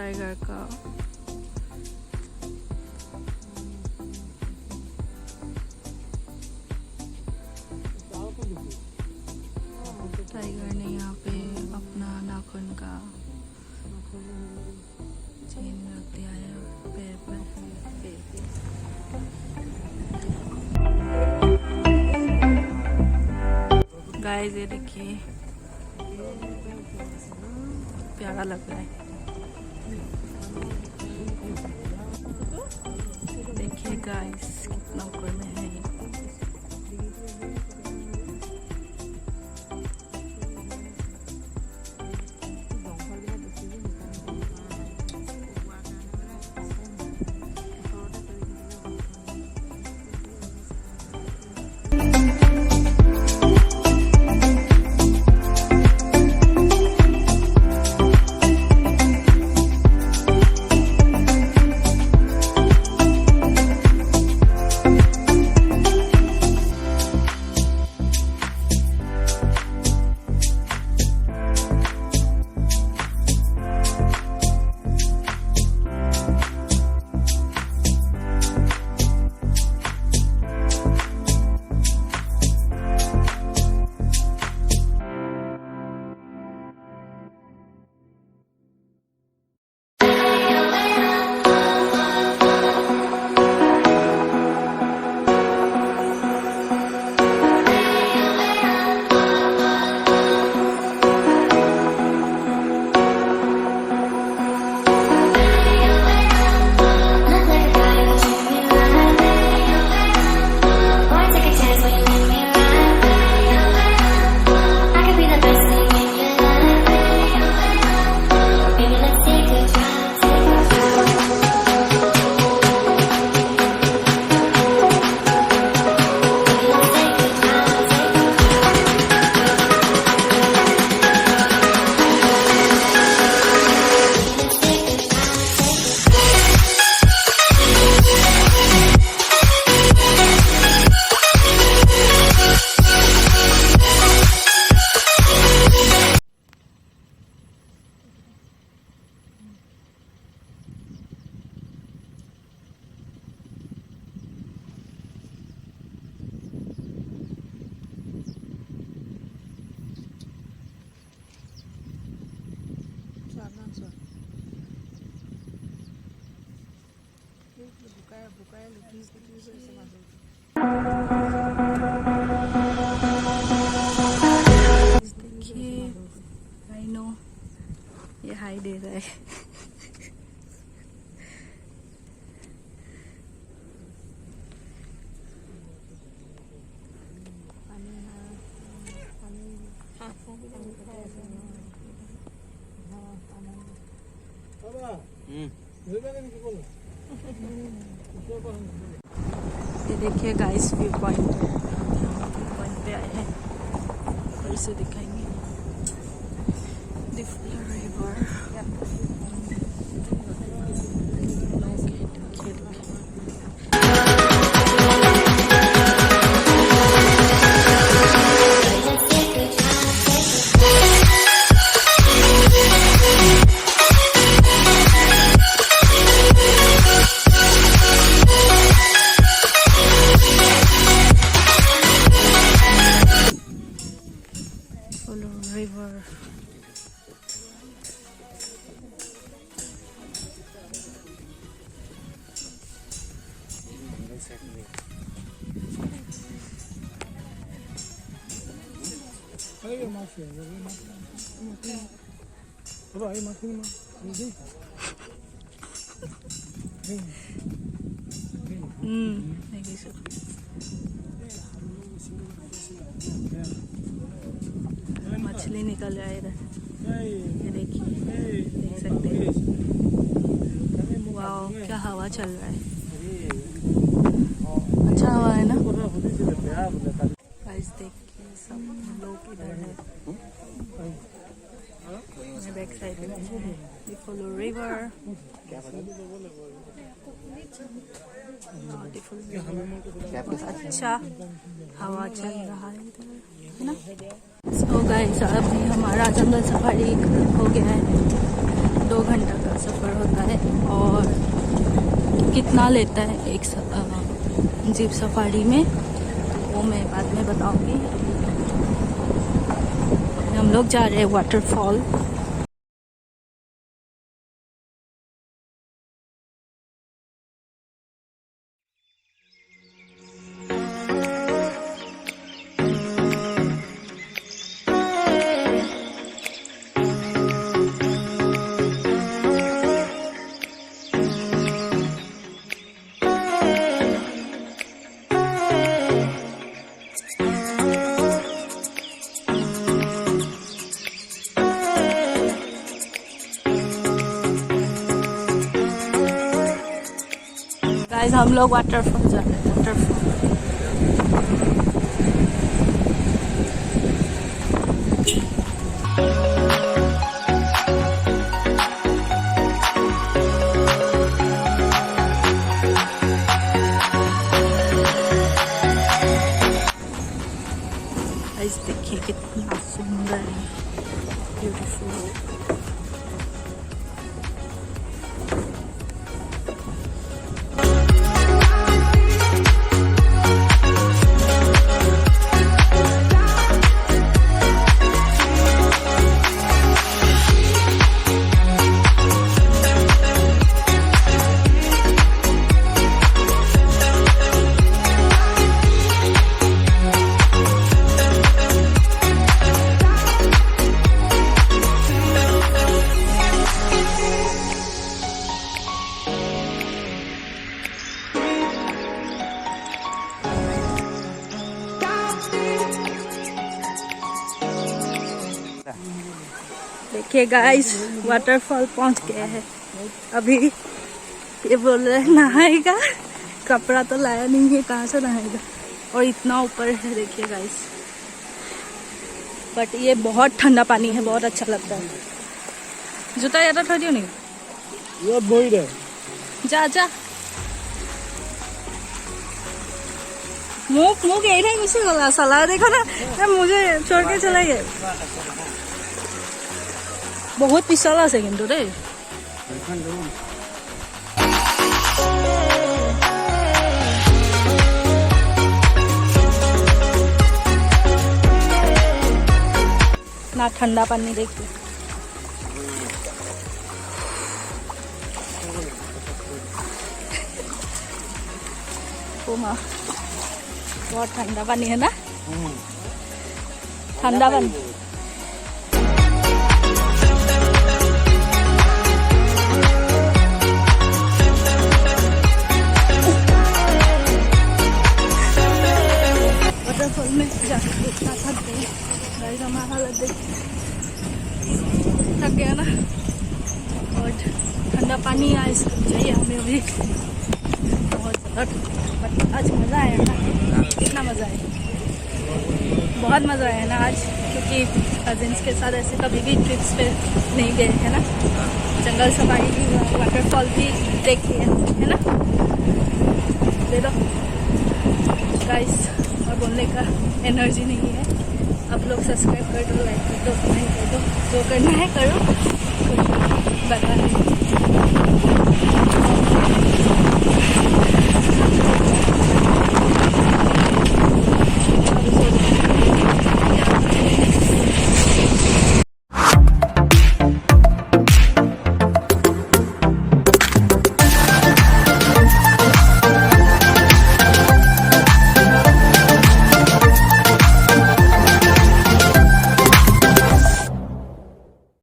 Tiger का। Tiger ने यहाँ पे अपना नाखून का चेन रख दिया है पैर पर। गाइस ये देखिए, प्यारा लग रहा है। देखिए गाइस कितना ऊपर में है। देखिए आई नो ये हाई दे रहा है। ये देखिए गाइस व्यू पॉइंट पे आए हैं, फिर से दिखाएंगे रिवर। मछली निकल रहा है इधर, ये देखिए, देख सकते हैं। वाओ क्या हवा चल रहा है, अच्छा हवा है ना। गाइस देखिए सब लोग इधर है, बैक साइड में वी फॉलो रिवर। अच्छा हवा चल रहा है इधर, है ना। सो गाइस अभी हमारा जंगल सफारी हो गया है, 2 घंटा का सफर कितना लेता है एक जीप सफारी में, वो मैं बाद में बताऊंगी। हम लोग जा रहे हैं वाटरफॉल। गाइस हम लोग वाटरफॉल जा रहे हैं, वाटरफॉल। गाइस देखिए कितना सुंदर है, ब्यूटीफुल। देखिए गाइस वाटरफॉल पहुंच गया है। अभी ये बोल रहे हैं नहाएगा, कपड़ा तो लाया नहीं है, कहाँ से नहाएगा। और इतना ऊपर है देखिए गाइस, बट ये बहुत ठंडा पानी है, बहुत अच्छा लगता है। जूता याद थोड़ी नहीं ये बोल रहे जा जा मुख मुख यही नहीं किसी गला सलाह देखो ना, मुझे छोड़ के चला गया। बहुत पिछला से किंतु रे ना ठंडा पानी देखिए। ओ माँ बहुत ठंडा पानी है ना, ठंडा पानी। वाटरफॉल में जाकर इतना थक गए गाइस, हमारा हालत देख थक गया ना। और ठंडा पानी आइस चाहिए हमें अभी बहुत ज़्यादा। बट आज मज़ा आया ना, कितना मज़ा आया, बहुत मज़ा आया ना आज, क्योंकि कजिन्स के साथ ऐसे कभी भी ट्रिप्स पे नहीं गए है ना। जंगल सफारी भी हुआ, वाटरफॉल भी देखी है ना। दे दो गाइस, और बोलने का एनर्जी नहीं है। आप लोग सब्सक्राइब कर दो, लाइक कर दो, कमेंट कर दो, जो करना है करो।